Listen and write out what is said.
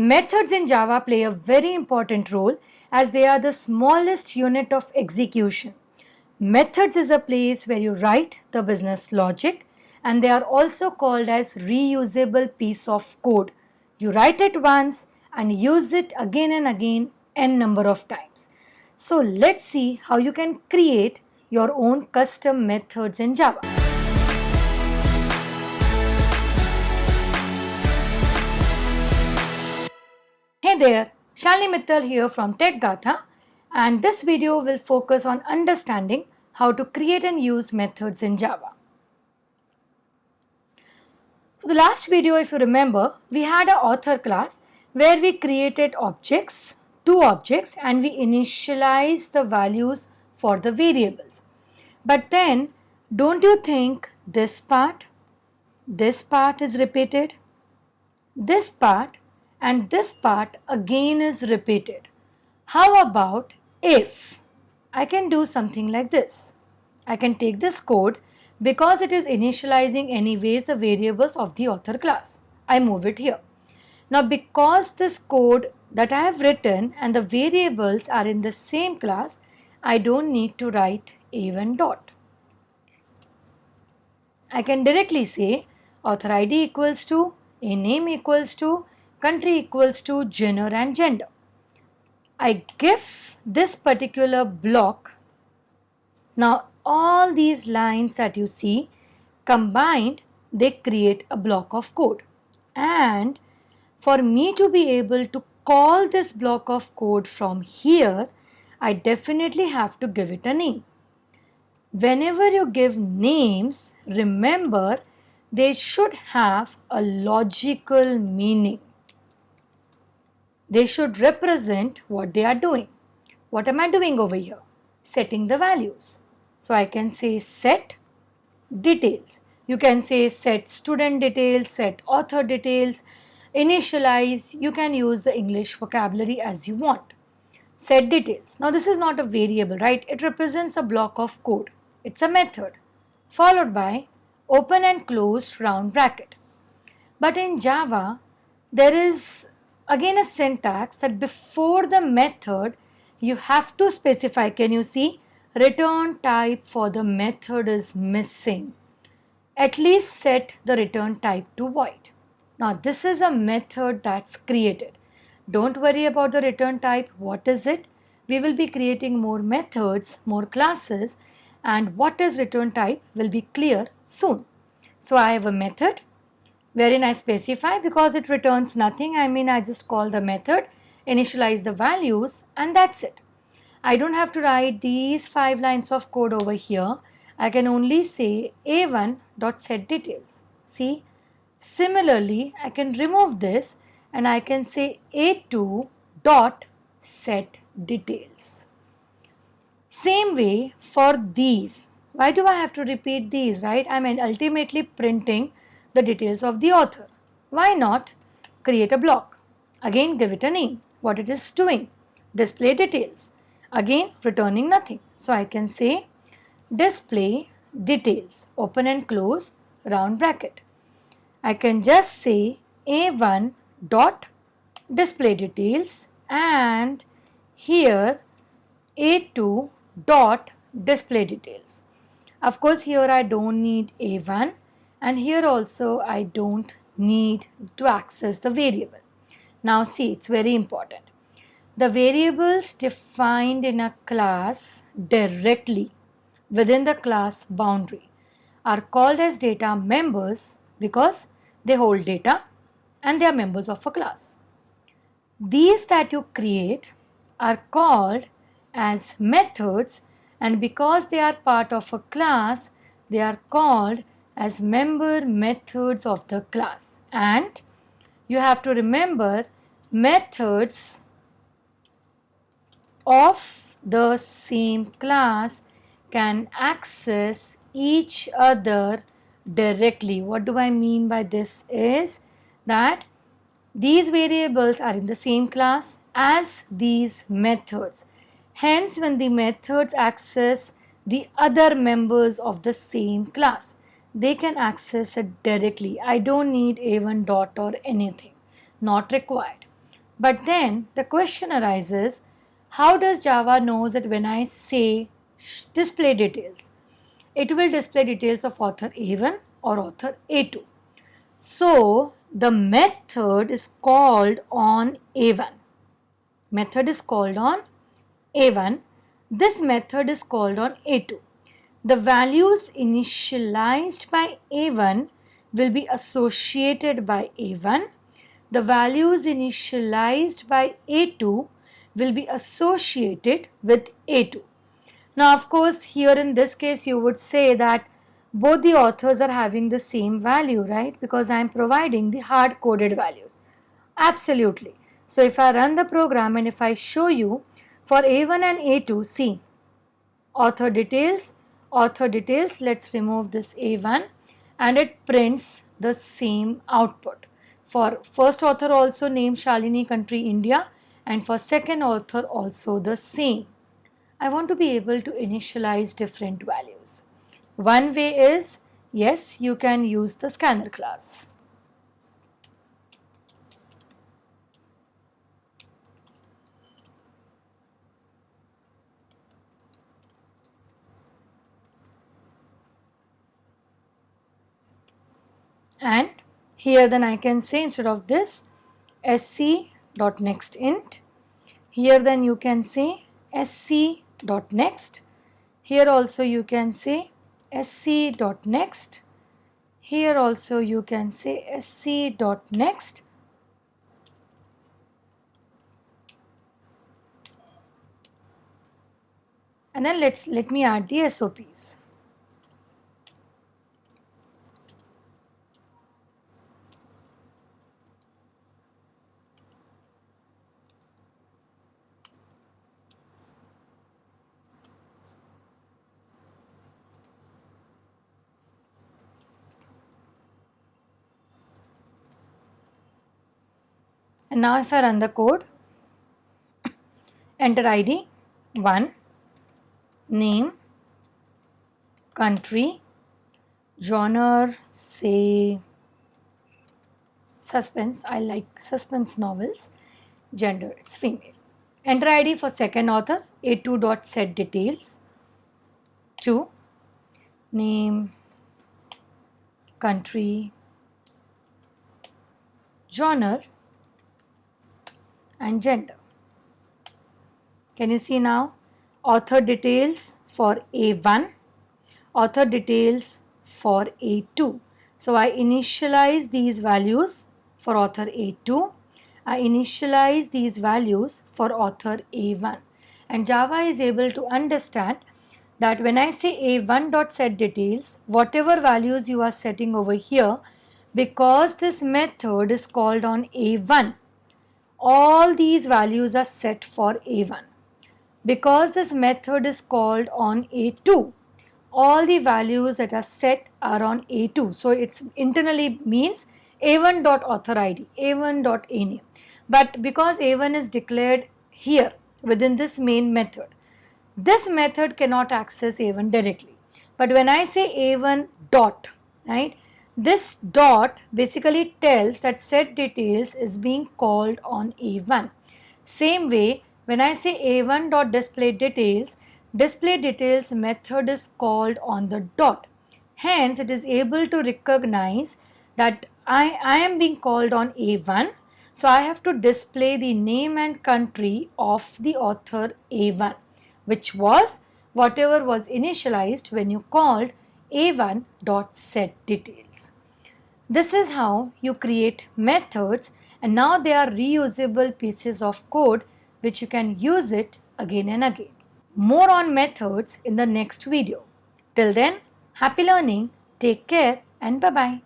Methods in Java play a very important role as they are the smallest unit of execution. Methods is a place where you write the business logic, and they are also called as reusable piece of code. You write it once and use it again and again n number of times. So let's see how you can create your own custom methods in Java. Hey there, Shalini Mittal here from TechGatha, and this video will focus on understanding how to create and use methods in Java. So the last video, if you remember, we had an author class where we created objects, two objects, and we initialized the values for the variables. But then, don't you think this part is repeated, this part and this part again is repeated? How about if I can do something like this? I can take this code because it is initializing anyways the variables of the author class. I move it here. Now because this code that I have written and the variables are in the same class, I don't need to write a1 dot. I can directly say author ID equals to a name equals to country equals to genre and gender. I give this particular block. Now all these lines that you see combined, they create a block of code. And for me to be able to call this block of code from here, I definitely have to give it a name. Whenever you give names, remember they should have a logical meaning. They should represent what they are doing. What am I doing over here? Setting the values. So I can say set details. You can say set student details, set author details, initialize. You can use the English vocabulary as you want. Set details. Now this is not a variable, right? It represents a block of code. It's a method followed by open and closed round bracket. But in Java, there is again a syntax that before the method, you have to specify. Can you see? Return type for the method is missing. At least set the return type to void. Now this is a method that's created. Don't worry about the return type. What is it? We will be creating more methods, more classes, and what is return type will be clear soon. So I have a method wherein I specify because it returns nothing. I just call the method, initialize the values, and that's it. I don't have to write these 5 lines of code over here. I can only say a1.setDetails. See, similarly, I can remove this and I can say a2.setDetails. Same way for these. Why do I have to repeat these, right? Ultimately printing the details of the author. Why not create a block? Again, give it a name. What it is doing. Display details. Again, returning nothing. So I can say display details. Open and close round bracket. I can just say a1 dot display details and here a2 dot display details. Of course, here I don't need a1 and here also I don't need to access the variable. Now see, it's very important. The variables defined in a class directly within the class boundary are called as data members because they hold data and they are members of a class. These that you create are called as methods, and because they are part of a class, they are called as member methods of the class. And you have to remember methods of the same class can access each other directly. What do I mean by this is that these variables are in the same class as these methods. Hence, when the methods access the other members of the same class, they can access it directly. I don't need a1 dot or anything. Not required. But then the question arises, how does Java knows that when I say display details, it will display details of author A1 or author A2? So the method is called on A1. Method is called on A1. This method is called on A2. The values initialized by A1 will be associated by A1. The values initialized by A2 will be associated with A2. Now, of course, here in this case, you would say that both the authors are having the same value, right? Because I am providing the hard-coded values. Absolutely. So, if I run the program and if I show you for A1 and A2, see, author details, let's remove this A1 and it prints the same output. For first author also name Shalini, country India, and for second author also the same. I want to be able to initialize different values. One way is, yes, you can use the scanner class. And here then I can say instead of this sc.nextInt, here then you can say sc.next, here also you can say sc.next, here also you can say sc.next, and then let me add the SOPs. And now if I run the code, enter ID 1, name, country, genre, say suspense, I like suspense novels, gender, it's female. Enter ID for second author, a2.setDetails, 2, name, country, genre, and gender. Can you see now? Author details for A1, author details for A2. So I initialize these values for author A2. I initialize these values for author A1. And Java is able to understand that when I say A1.setDetails, whatever values you are setting over here, because this method is called on A1, all these values are set for A1. Because this method is called on A2, all the values that are set are on A2. So it's internally means A1.authorID, A1.aname. But because A1 is declared here within this main method, this method cannot access A1 directly. But when I say A1 dot, right, this dot basically tells that setDetails is being called on A1. Same way, when I say A1.displayDetails, displayDetails method is called on the dot. Hence, it is able to recognize that I am being called on A1. So, I have to display the name and country of the author A1, which was whatever was initialized when you called A1.setDetails. This is how you create methods, and now they are reusable pieces of code which you can use it again and again. More on methods in the next video. Till then, happy learning, take care, and bye-bye.